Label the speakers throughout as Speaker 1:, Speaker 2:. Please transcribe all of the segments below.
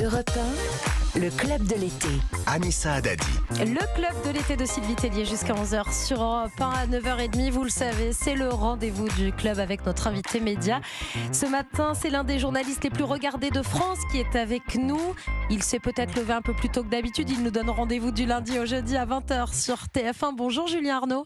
Speaker 1: Europe 1, le club de l'été.
Speaker 2: Anissa Haddadi.
Speaker 3: Le club de l'été de Sylvie Tellier jusqu'à 11h sur Europe 1 à 9h30. Vous le savez, c'est le rendez-vous du club avec notre invité média. Ce matin, c'est l'un des journalistes les plus regardés de France qui est avec nous. Il s'est peut-être levé un peu plus tôt que d'habitude. Il nous donne rendez-vous du lundi au jeudi à 20h sur TF1. Bonjour Julien Arnaud.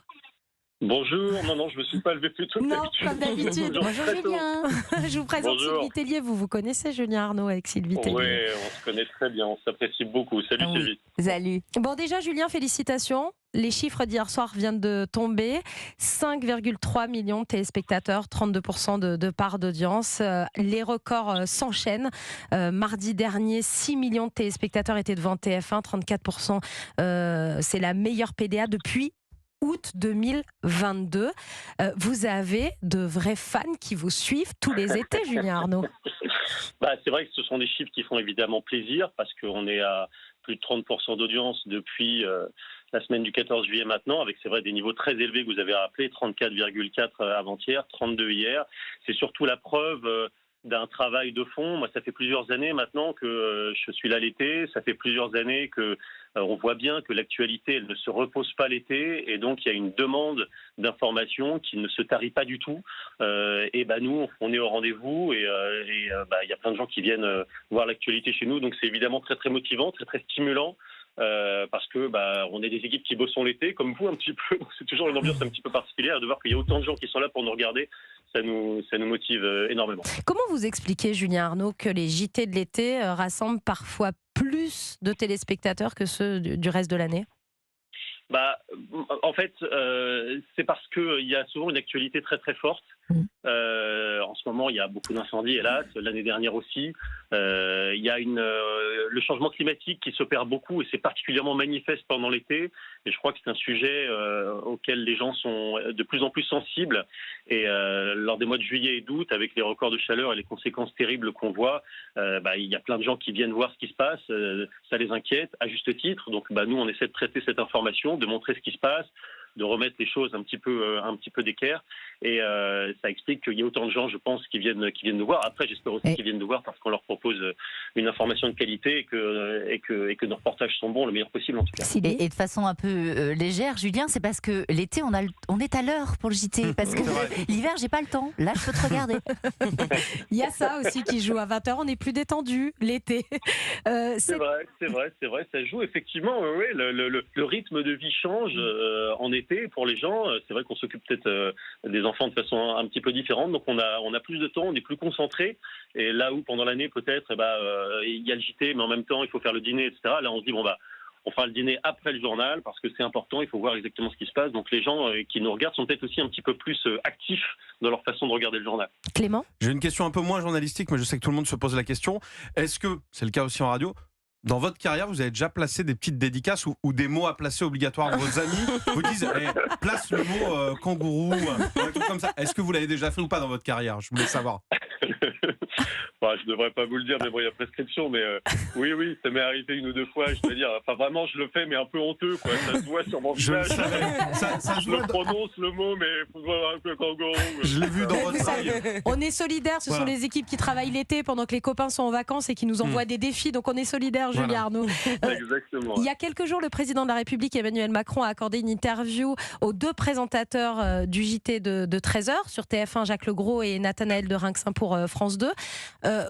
Speaker 4: Bonjour, non, je me suis pas levé plus tôt que
Speaker 3: Non,
Speaker 4: d'habitude.
Speaker 3: comme d'habitude.
Speaker 1: Bonjour Julien.
Speaker 3: Je vous présente
Speaker 4: Bonjour.
Speaker 3: Sylvie Tellier. Vous connaissez Julien Arnaud avec Sylvie Tellier.
Speaker 4: Oui, on se connaît très bien, on s'apprécie beaucoup. Salut
Speaker 1: Oui.
Speaker 4: Sylvie.
Speaker 1: Salut.
Speaker 3: Bon, déjà, Julien, félicitations. Les chiffres d'hier soir viennent de tomber. 5,3 millions de téléspectateurs, 32% de part d'audience. Les records s'enchaînent. Mardi dernier, 6 millions de téléspectateurs étaient devant TF1, 34%. C'est la meilleure PDA depuis août 2022. Vous avez de vrais fans qui vous suivent tous les étés, Julien Arnaud.
Speaker 4: C'est vrai que ce sont des chiffres qui font évidemment plaisir parce qu'on est à plus de 30% d'audience depuis la semaine du 14 juillet maintenant, avec c'est vrai des niveaux très élevés que vous avez rappelés, 34,4 avant-hier, 32 hier. C'est surtout la preuve d'un travail de fond. Moi, ça fait plusieurs années maintenant que je suis là l'été. Ça fait plusieurs années que on voit bien que l'actualité, elle ne se repose pas l'été, et donc il y a une demande d'information qui ne se tarit pas du tout. Nous, on est au rendez-vous, et il y a plein de gens qui viennent voir l'actualité chez nous. Donc c'est évidemment très très motivant, très très stimulant. Parce que on est des équipes qui bossent l'été, comme vous un petit peu. C'est toujours une ambiance un petit peu particulière de voir qu'il y a autant de gens qui sont là pour nous regarder. Ça nous motive énormément.
Speaker 3: Comment vous expliquez, Julien Arnaud, que les JT de l'été rassemblent parfois plus de téléspectateurs que ceux du reste de l'année ?
Speaker 4: En fait, c'est parce qu'il y a souvent une actualité très très forte. En ce moment, il y a beaucoup d'incendies, hélas. L'année dernière aussi. Il y a le changement climatique qui s'opère beaucoup, et c'est particulièrement manifeste pendant l'été. Et je crois que c'est un sujet auquel les gens sont de plus en plus sensibles. Et lors des mois de juillet et d'août, avec les records de chaleur et les conséquences terribles qu'on voit, il y a plein de gens qui viennent voir ce qui se passe. Ça les inquiète, à juste titre. Donc nous, on essaie de traiter cette information, de montrer ce qui se passe, de remettre les choses un petit peu d'équerre, et ça explique qu'il y a autant de gens, je pense, qui viennent nous voir. Après, j'espère aussi qu'ils viennent nous voir parce qu'on leur propose une information de qualité, et que nos reportages sont bons, le meilleur possible en tout cas.
Speaker 1: Et de façon un peu légère, Julien, c'est parce que l'été, on est à l'heure pour le JT. Parce que l'hiver, j'ai pas le temps. Là, je peux te regarder.
Speaker 3: Il y a ça aussi qui joue à 20h. On est plus détendu l'été.
Speaker 4: C'est vrai, ça joue effectivement. Oui, le rythme de vie change en été pour les gens. C'est vrai qu'on s'occupe peut-être des enfants de façon un petit peu différente, donc on a plus de temps, on est plus concentré. Et là où pendant l'année peut-être il y a le JT, mais en même temps il faut faire le dîner, etc. Là on se dit on fera le dîner après le journal parce que c'est important, il faut voir exactement ce qui se passe. Donc les gens qui nous regardent sont peut-être aussi un petit peu plus actifs dans leur façon de regarder le journal.
Speaker 3: Clément ?
Speaker 5: J'ai une question un peu moins journalistique, mais je sais que tout le monde se pose la question. Est-ce que, c'est le cas aussi en radio, dans votre carrière, vous avez déjà placé des petites dédicaces ou des mots à placer obligatoires à vos amis ? Vous disent, place le mot kangourou, un truc comme ça. Est-ce que vous l'avez déjà fait ou pas dans votre carrière ? Je voulais savoir.
Speaker 4: Je devrais pas vous le dire, mais il y a prescription. Mais oui, ça m'est arrivé une ou deux fois. Je veux dire, vraiment, je le fais, mais un peu honteux, quoi. Ça se voit sur mon visage.
Speaker 5: Je le savais.
Speaker 4: Je le prononce le mot, mais il faut voir un peu kangourou.
Speaker 5: Je l'ai vu dans
Speaker 3: Vous
Speaker 5: votre
Speaker 3: savez,
Speaker 5: œil.
Speaker 3: on est solidaires. Ce sont les équipes qui travaillent l'été pendant que les copains sont en vacances et qui nous envoient des défis. Donc on est solidaires, Julien Arnaud.
Speaker 4: Exactement.
Speaker 3: Il y a quelques jours, le président de la République, Emmanuel Macron, a accordé une interview aux deux présentateurs du JT de 13h sur TF1, Jacques Legros et Nathanaël de Rinxin pour France 2.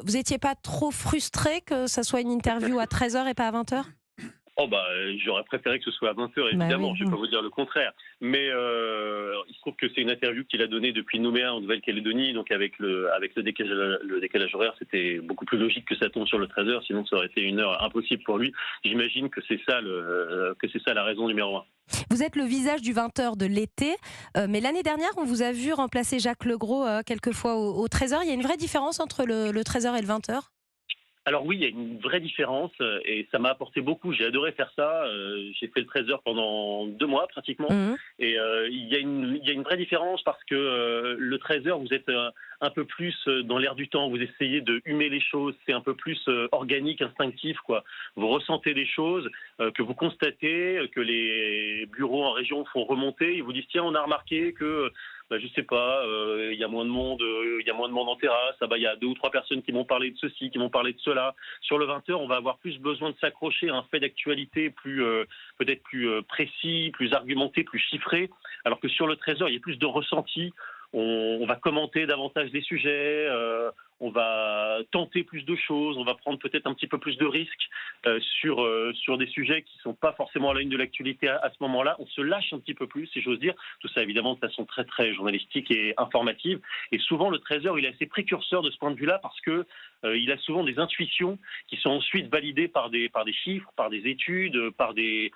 Speaker 3: Vous n'étiez pas trop frustré que ça soit une interview à 13h et pas à 20h ?
Speaker 4: J'aurais préféré que ce soit à 20h, évidemment.
Speaker 3: Oui.
Speaker 4: Je ne vais pas vous dire le contraire. Mais il se trouve que c'est une interview qu'il a donnée depuis Nouméa en Nouvelle-Calédonie. Donc avec le décalage horaire, c'était beaucoup plus logique que ça tombe sur le 13h. Sinon, ça aurait été une heure impossible pour lui. J'imagine que c'est ça la raison numéro 1.
Speaker 3: Vous êtes le visage du 20h de l'été. Mais l'année dernière, on vous a vu remplacer Jacques Legros quelques fois au 13h. Il y a une vraie différence entre le 13h et le 20h ?
Speaker 4: Alors oui, il y a une vraie différence et ça m'a apporté beaucoup. J'ai adoré faire ça. J'ai fait le 13h pendant 2 mois pratiquement. Et il y a une vraie différence parce que le 13h, vous êtes un peu plus dans l'air du temps. Vous essayez de humer les choses. C'est un peu plus organique, instinctif, quoi. Vous ressentez les choses que vous constatez, que les bureaux en région font remonter. Ils vous disent tiens, on a remarqué que je sais pas, il y a moins de monde, il y a moins de monde en terrasse, il y a 2 ou 3 personnes qui m'ont parlé de ceci, qui m'ont parlé de cela. Sur le 20h, on va avoir plus besoin de s'accrocher à un fait d'actualité peut-être plus précis, plus argumenté, plus chiffré, alors que sur le 13h, il y a plus de ressenti. On va commenter davantage des sujets, on va tenter plus de choses, on va prendre peut-être un petit peu plus de risques sur des sujets qui ne sont pas forcément à la une de l'actualité à ce moment-là. On se lâche un petit peu plus, si j'ose dire. Tout ça, évidemment, de façon très, très journalistique et informative. Et souvent, le 13h, il est assez précurseur de ce point de vue-là parce que il a souvent des intuitions qui sont ensuite validées par des chiffres, par des études, par des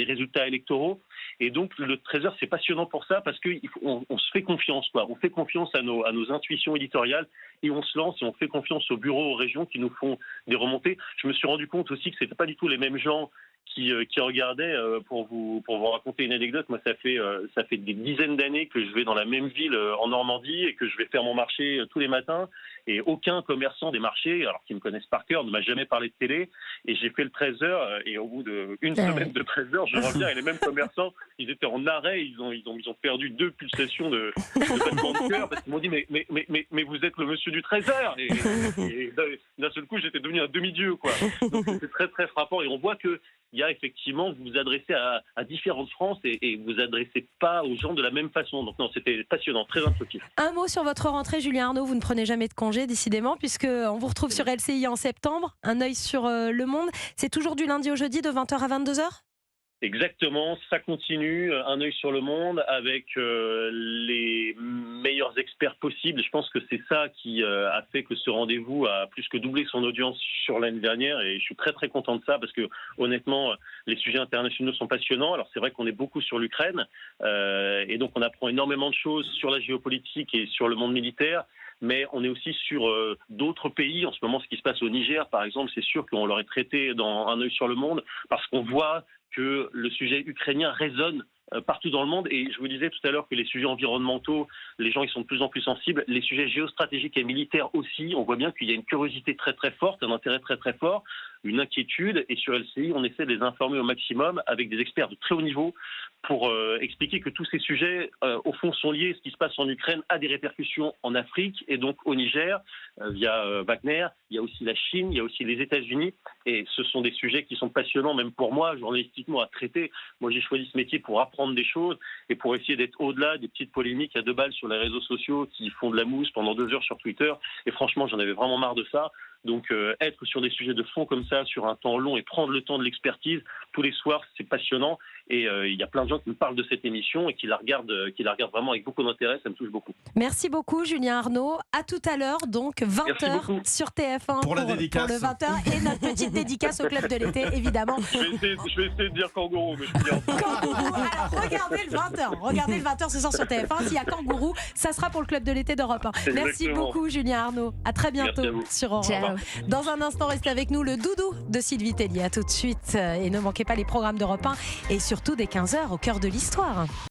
Speaker 4: résultats électoraux. Et donc, le 13h, c'est passionnant pour ça parce qu'on se fait confiance, quoi. On fait confiance à nos intuitions éditoriales et on se lance et on fait confiance aux bureaux, aux régions qui nous font des remontées. Je me suis rendu compte aussi que c'était pas du tout les mêmes gens qui regardaient. Pour vous raconter une anecdote, moi ça fait des dizaines d'années que je vais dans la même ville en Normandie et que je vais faire mon marché tous les matins, et aucun commerçant des marchés, alors qu'ils me connaissent par cœur, ne m'a jamais parlé de télé. Et j'ai fait le 13h et au bout d'une semaine de 13h, je reviens et les mêmes commerçants, ils étaient en arrêt, ils ont perdu 2 pulsations de battement de cœur parce qu'ils m'ont dit mais vous êtes le monsieur du 13h, et d'un seul coup j'étais devenu un demi-dieu, quoi. Donc c'est très très frappant et on voit que il y a effectivement, vous vous adressez à différentes France et vous adressez pas aux gens de la même façon. Donc non, c'était passionnant, très instructif.
Speaker 3: Un mot sur votre rentrée, Julien Arnaud. Vous ne prenez jamais de congé, décidément, puisqu'on vous retrouve sur LCI en septembre. Un œil sur le monde. C'est toujours du lundi au jeudi de 20h à 22h ?
Speaker 4: Exactement, ça continue, un œil sur le monde avec les meilleurs experts possibles. Je pense que c'est ça qui a fait que ce rendez-vous a plus que doublé son audience sur l'année dernière et je suis très très content de ça parce que honnêtement, les sujets internationaux sont passionnants. Alors c'est vrai qu'on est beaucoup sur l'Ukraine et donc on apprend énormément de choses sur la géopolitique et sur le monde militaire. Mais on est aussi sur d'autres pays. En ce moment, ce qui se passe au Niger, par exemple, c'est sûr qu'on l'aurait traité dans un œil sur le monde parce qu'on voit que le sujet ukrainien résonne partout dans le monde. Et je vous disais tout à l'heure que les sujets environnementaux, les gens ils sont de plus en plus sensibles. Les sujets géostratégiques et militaires aussi. On voit bien qu'il y a une curiosité très très forte, un intérêt très très fort, une inquiétude. Et sur LCI, on essaie de les informer au maximum avec des experts de très haut niveau pour expliquer que tous ces sujets, au fond, sont liés. Ce qui se passe en Ukraine a des répercussions en Afrique et donc au Niger, via Wagner. Il y a aussi la Chine, il y a aussi les États-Unis. Et ce sont des sujets qui sont passionnants, même pour moi, journalistiquement, à traiter. Moi, j'ai choisi ce métier pour apprendre des choses et pour essayer d'être au-delà des petites polémiques à 2 balles sur les réseaux sociaux qui font de la mousse pendant 2 heures sur Twitter. Et franchement, j'en avais vraiment marre de ça. Donc, être sur des sujets de fond comme ça, sur un temps long et prendre le temps de l'expertise, tous les soirs, c'est passionnant. Et il y a plein de gens qui me parlent de cette émission et qui la regardent vraiment avec beaucoup d'intérêt. Ça me touche beaucoup.
Speaker 3: Merci beaucoup, Julien Arnaud. À tout à l'heure, donc 20h sur TF1
Speaker 5: pour le
Speaker 3: 20h et notre petite dédicace au Club de l'été, évidemment.
Speaker 4: Je vais essayer de dire kangourou, mais je dis
Speaker 3: Kangourou. Alors, regardez le 20h. Regardez le 20h ce soir sur TF1. S'il y a kangourou, ça sera pour le Club de l'été d'Europe 1. Merci beaucoup, Julien Arnaud. À très bientôt sur Europe 1. Dans un instant, restez avec nous, le doudou de Sylvie Tellier. À tout de suite. Et ne manquez pas les programmes d'Europe 1 et surtout dès 15h au cœur de l'histoire.